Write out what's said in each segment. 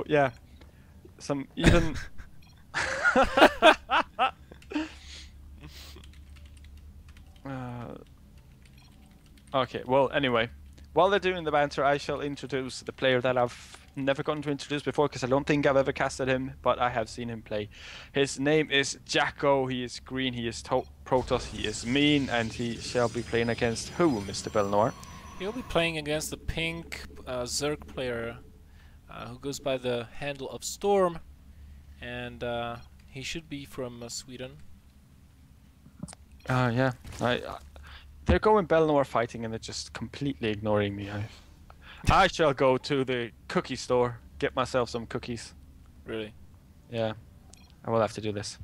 yeah, some even. uh, okay, well, anyway, while they're doing the banter, I shall introduce the player that I've never gotten to introduce before because I don't think I've ever casted him, but I have seen him play. His name is JackO. He is green. He is Protoss. He is mean, and he shall be playing against who, Mr. Belnoir? He'll be playing against the pink Zerg player who goes by the handle of Storm, and he should be from Sweden. Yeah. They're going Belnoir fighting, and they're just completely ignoring me. I shall go to the cookie store, get myself some cookies. Really? Yeah, I will have to do this.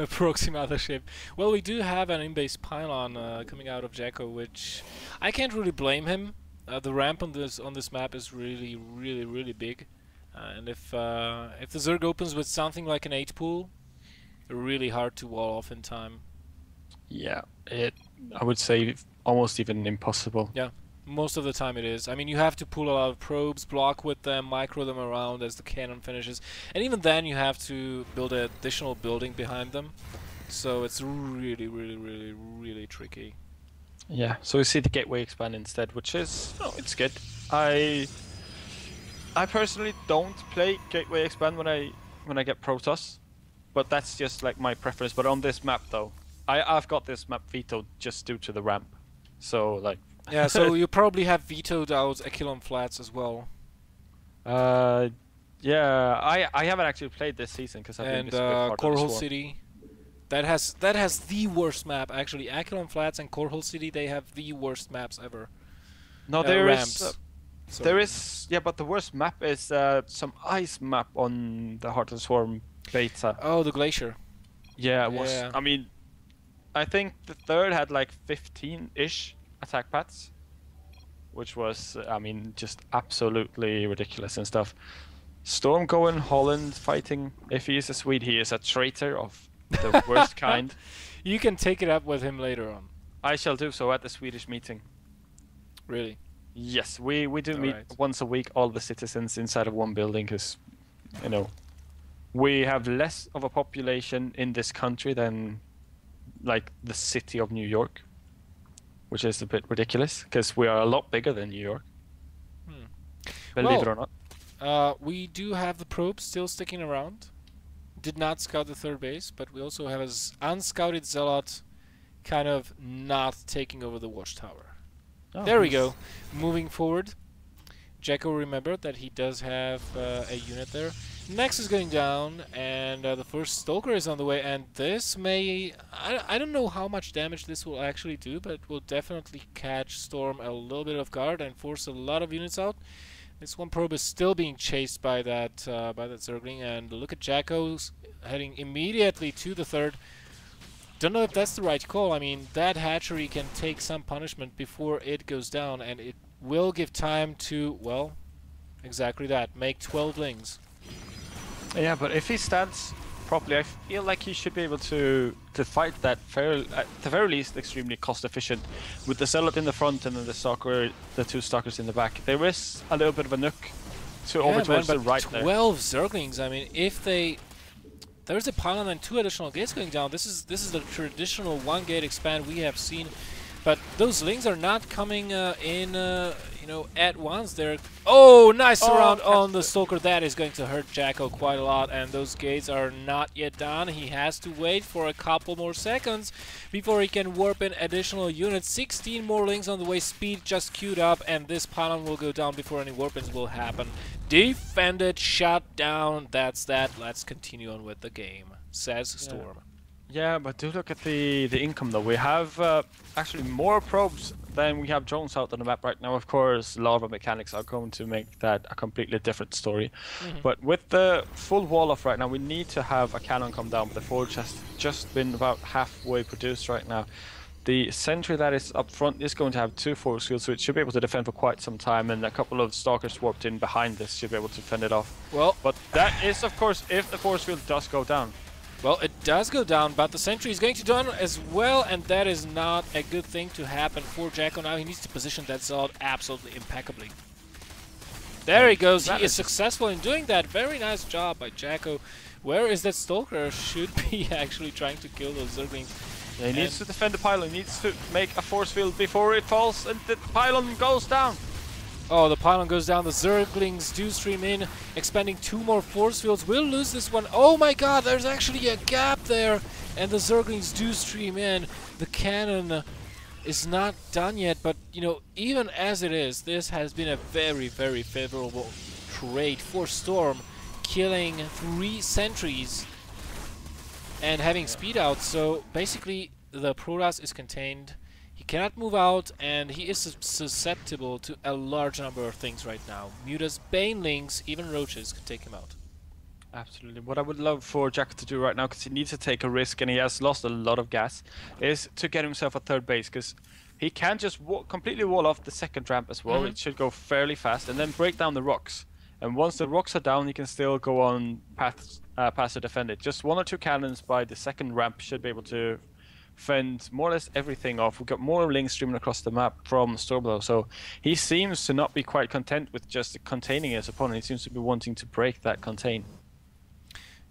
Proxy mothership. Well, we do have an in-base pylon coming out of JackO, which I can't really blame him. The ramp on this map is really big, and if the Zerg opens with something like an 8 pool, they're really hard to wall off in time. Yeah, I would say almost even impossible. Yeah, most of the time it is. I mean, you have to pull a lot of probes, block with them, micro them around as the cannon finishes, and even then you have to build an additional building behind them. So it's really tricky. Yeah, so we see the gateway expand instead, which is it's good. I personally don't play gateway expand when I get Protoss, but that's just like my preference. But on this map though, I've got this map vetoed just due to the ramp. So like yeah, so you probably have vetoed out Aquilon Flats as well. Yeah, I haven't actually played this season because I've been and Corehole City. That has the worst map actually. Aquilon Flats and Corehole City, they have the worst maps ever. No, there is yeah, but the worst map is some ice map on the Heart of the Swarm beta. Oh, the Glacier. Yeah, it was. Yeah. I mean, I think the third had like 15-ish attack paths, which was, I mean, just absolutely ridiculous and stuff. Storm going Holland fighting. If he is a Swede, he is a traitor of the worst kind. You can take it up with him later on. I shall do so at the Swedish meeting. Really? Yes, we do meet once a week, all the citizens inside of one building, because, you know, we have less of a population in this country than like the city of New York, which is a bit ridiculous because we are a lot bigger than New York. Believe it or not. We do have the probes still sticking around. Did not scout the third base, but we also have an unscouted Zealot kind of not taking over the watchtower. Oh, there we go. Moving forward. JackO remembered that he does have a unit there. Next is going down, and the first Stalker is on the way, and this may... I don't know how much damage this will actually do, but it will definitely catch Storm a little bit off guard and force a lot of units out. This one probe is still being chased by that Zergling, and look at JackO's heading immediately to the third. Don't know if that's the right call. I mean, that hatchery can take some punishment before it goes down, and it will give time to, well, exactly that, make 12 lings. Yeah, but if he stands properly, I feel like he should be able to fight that at the very least extremely cost efficient, with the Zealot in the front and then the two Stalkers in the back. There is a little bit of a nook to over towards the right there. 12 Zerglings. I mean, if there's a pylon and 2 additional gates going down. This is the traditional 1-gate expand we have seen, but those lings are not coming in, you know, at once. They're nice surround on the Stalker. That is going to hurt JackO quite a lot, and those gates are not yet done. He has to wait for a couple more seconds before he can warp in additional units. 16 more lings on the way. Speed just queued up, and this pylon will go down before any warp-ins will happen. Defended, shut down. That's that. Let's continue on with the game, says Storm. Yeah, but do look at the income though. We have actually more probes than we have drones out on the map right now. Of course, a lot of mechanics are going to make that a completely different story. But with the full wall off right now, we need to have a cannon come down. But the forge has just been about halfway produced right now. The sentry that is up front is going to have 2 force fields, so it should be able to defend for quite some time, and a couple of Stalkers warped in behind this should be able to fend it off. Well, but that is, of course, if the force field does go down. Well, it does go down, but the sentry is going to down as well, and that is not a good thing to happen for JackO now. He needs to position that Zealot absolutely impeccably. There he goes. He is successful in doing that. Very nice job by JackO. Where is that Stalker? Should be actually trying to kill those Zerglings. Yeah, he needs to defend the pylon. He needs to make a force field before it falls, and the pylon goes down. Oh, the pylon goes down. The Zerglings do stream in, expanding 2 more force fields. We'll lose this one. Oh my god, there's actually a gap there. And the Zerglings do stream in. The cannon is not done yet, but, you know, even as it is, this has been a very, very favorable trade for Storm, killing 3 sentries and having speed out. So basically, the Protoss is contained. He cannot move out, and he is susceptible to a large number of things right now. Mutas, Banelings, even Roaches can take him out. Absolutely. What I would love for JackO to do right now, because he needs to take a risk and he has lost a lot of gas, is to get himself a third base, because he can just completely wall off the second ramp as well. It should go fairly fast, and then break down the rocks. And once the rocks are down, he can still go on past to defend it. Just 1 or 2 cannons by the second ramp should be able to fend more or less everything off. We've got more links streaming across the map from Storblow, so he seems to not be quite content with just containing his opponent. He seems to be wanting to break that contain.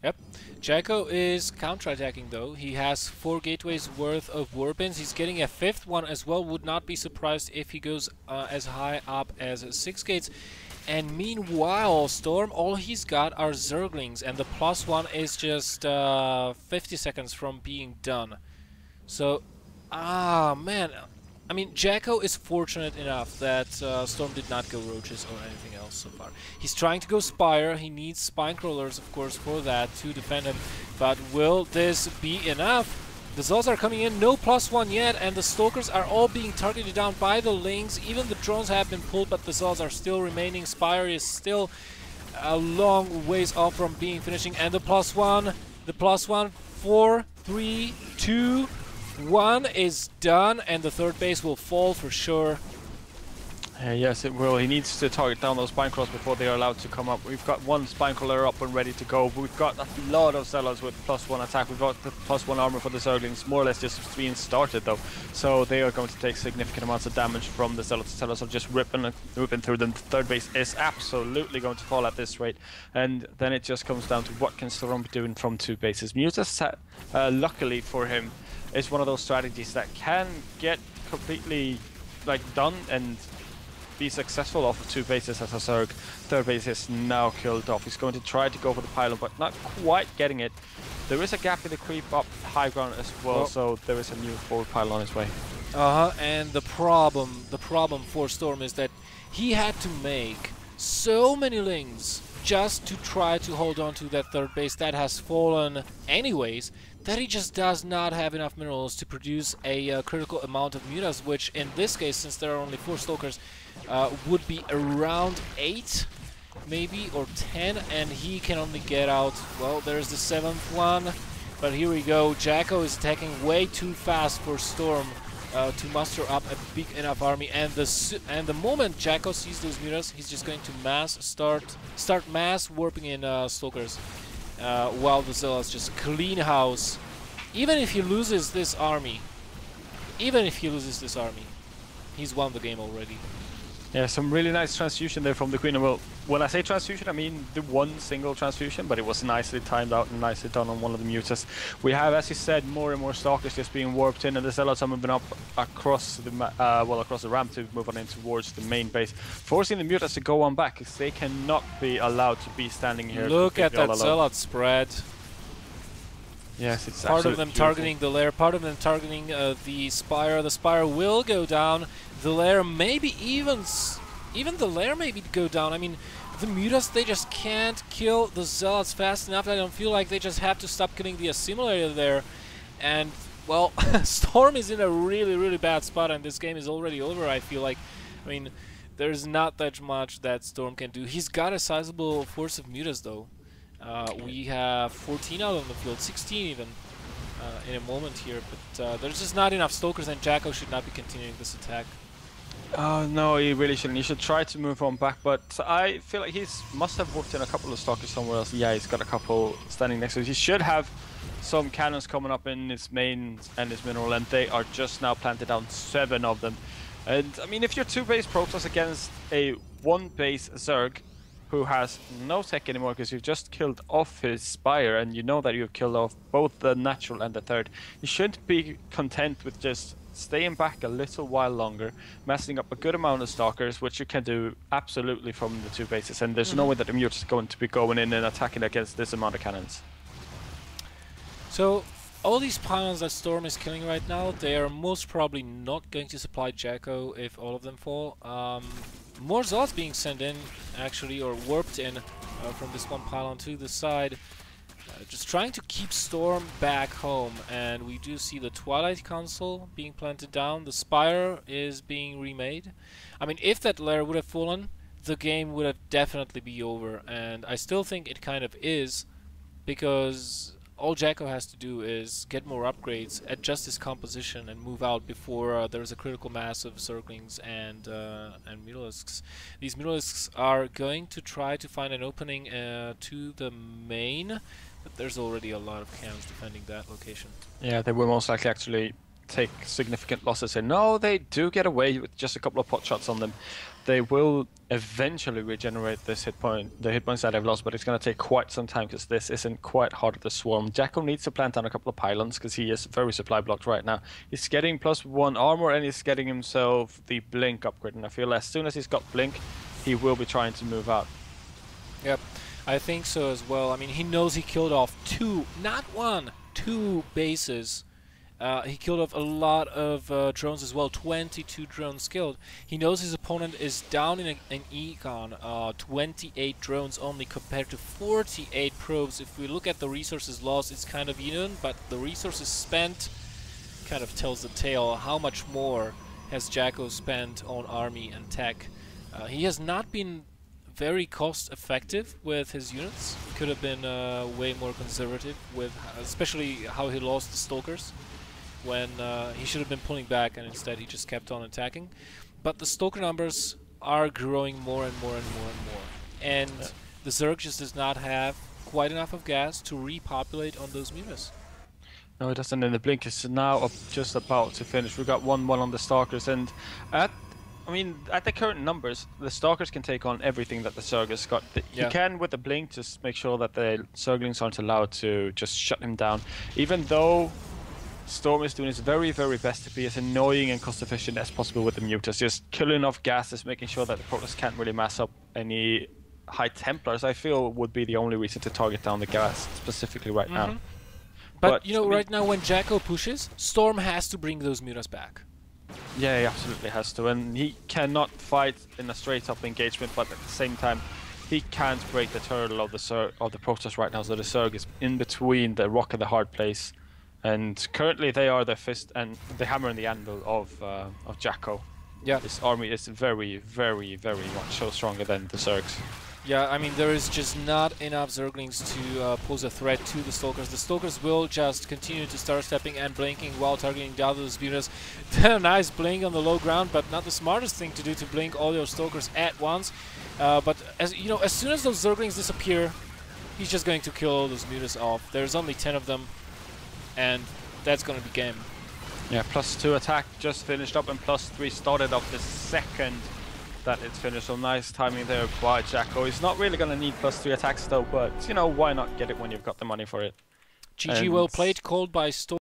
Yep. JackO is counter-attacking though. He has 4 gateways worth of warpins. He's getting a 5th one as well. Would not be surprised if he goes as high up as 6 gates. And meanwhile, Storm, all he's got are Zerglings, and the +1 is just 50 seconds from being done. So, man. I mean, JackO is fortunate enough that Storm did not go Roaches or anything else so far. He's trying to go Spire. He needs Spine Crawlers, of course, for that to defend him. But will this be enough? The Zealots are coming in, no +1 yet, and the Stalkers are all being targeted down by the Lings. Even the drones have been pulled, but the Zealots are still remaining. Spire is still a long ways off from being finishing, and the +1, 4, 3, 2, 1 is done, and the third base will fall for sure. Yes, it will. He needs to target down those spine crawlers before they are allowed to come up. We've got 1 spine crawler up and ready to go. We've got a lot of Zealots with +1 attack. We've got the +1 armor for the Zerglings, more or less just being started though. So they are going to take significant amounts of damage from the Zealots. The Zealots are just ripping through them. The third base is absolutely going to fall at this rate. And then it just comes down to what can Storm be doing from 2 bases. Mutas, luckily for him, is one of those strategies that can get completely done and be successful off of 2 bases as a Zerg. Third base is now killed off. He's going to try to go for the pylon, but not quite getting it. There is a gap in the creep up high ground as well, so there is a new forward pylon on his way. And the problem for Storm is that he had to make so many Lings just to try to hold on to that third base that has fallen anyways, that he just does not have enough minerals to produce a critical amount of mutas, which in this case, since there are only 4 Stalkers, would be around 8 maybe or 10, and he can only get out, well, there's the 7th one, but here we go. JackO is attacking way too fast for Storm to muster up a big enough army, and the moment JackO sees those mutas, he's just going to start mass warping in Stalkers, while the Zealots just clean house. Even if he loses this army, he's won the game already. Yeah, some really nice transfusion there from the Queen. Well, when I say transfusion, I mean the 1 single transfusion, but it was nicely timed out and nicely done on one of the mutas. We have, as you said, more and more Stalkers just being warped in, and the Zealots are moving up across the across the ramp to move on in towards the main base, forcing the mutas to go on back, because they cannot be allowed to be standing here. Look at that Zealot spread. Yes, it's part of them beautiful. Targeting the lair, part of them targeting the Spire. The Spire will go down. The lair maybe even the lair maybe go down. I mean, the mutas, they just can't kill the Zealots fast enough. I don't feel like they just have to stop killing the assimilator there. And well, Storm is in a really bad spot, and this game is already over. I feel like, I mean, there's not that much that Storm can do. He's got a sizable force of mutas though. We have 14 out on the field, 16 even in a moment here, but there's just not enough Stalkers, and JackO should not be continuing this attack. No, he really shouldn't. He should try to move on back, but I feel like he must have walked in a couple of Stalkers somewhere else. Yeah, he's got a couple standing next to him. He should have some cannons coming up in his main and his mineral, and they are just now planted down, 7 of them. And I mean, if you're 2 base Protoss against a 1 base Zerg, who has no tech anymore because you've just killed off his Spire, and you know that you've killed off both the natural and the third. You shouldn't be content with just staying back a little while longer, messing up a good amount of Stalkers, which you can do absolutely from the 2 bases, and there's no way that the Mute is going to be going in and attacking against this amount of cannons. So, all these pylons that Storm is killing right now, they are most probably not going to supply JackO if all of them fall. More Zealots being sent in, actually, or warped in from this one pylon to the side. Just trying to keep Storm back home, and we do see the Twilight Console being planted down. The Spire is being remade. I mean, if that lair would have fallen, the game would have definitely be over, and I still think it kind of is, because all JackO has to do is get more upgrades, adjust his composition, and move out before there's a critical mass of Zerglings and Mutalisks. These Mutalisks are going to try to find an opening to the main, but there's already a lot of cannons defending that location. Yeah, they will most likely actually take significant losses, and no, they do get away with just a couple of pot shots on them. They will eventually regenerate this hit point, the hit points that they've lost, but it's going to take quite some time because this isn't quite hard to swarm. JackO needs to plant down a couple of pylons because he is very supply blocked right now. He's getting +1 armor and he's getting himself the blink upgrade, and I feel as soon as he's got blink, he will be trying to move out. Yep, I think so as well. I mean, he knows he killed off 2, not 1, 2 bases. He killed off a lot of drones as well, 22 drones killed. He knows his opponent is down in an econ, 28 drones only compared to 48 probes. If we look at the resources lost, it's kind of even, but the resources spent kind of tells the tale. How much more has JackO spent on army and tech? He has not been very cost effective with his units. Could have been way more conservative with, especially how he lost the Stalkers, when he should have been pulling back, and instead he just kept on attacking. But the Stalker numbers are growing more and more and more and more. And the Zerg just does not have quite enough of gas to repopulate on those mutas. No, it doesn't, and the blink is now just about to finish. We've got 1-1 on the Stalkers, and at the current numbers, the Stalkers can take on everything that the Zergers got. He can, with the blink, just make sure that the Zerglings aren't allowed to just shut him down. Even though Storm is doing his very, very best to be as annoying and cost efficient as possible with the Mutas, just killing off gases, making sure that the Protoss can't really mass up any High Templars, I feel would be the only reason to target down the gas specifically right now. But you know, right now when JackO pushes, Storm has to bring those Mutas back. Yeah, he absolutely has to, and he cannot fight in a straight-up engagement, but at the same time, he can't break the turtle of the Protoss right now, so the Zerg is in between the rock and the hard place. And currently they are the fist and the hammer and the anvil of JackO. Yeah, this army is very, very, very much so stronger than the Zergs. Yeah, I mean, there is just not enough Zerglings to pose a threat to the Stalkers. The Stalkers will just continue to start stepping and blinking while targeting down those mutas. Nice blink on the low ground, but not the smartest thing to do to blink all your Stalkers at once. But as you know, as soon as those Zerglings disappear, he's just going to kill all those mutas off. There's only 10 of them, and that's going to be game. Yeah, +2 attack just finished up, and +3 started off the second that it's finished. So nice timing there by JackO. He's not really going to need +3 attacks though, but you know, why not get it when you've got the money for it? GG, well played, called by Storm.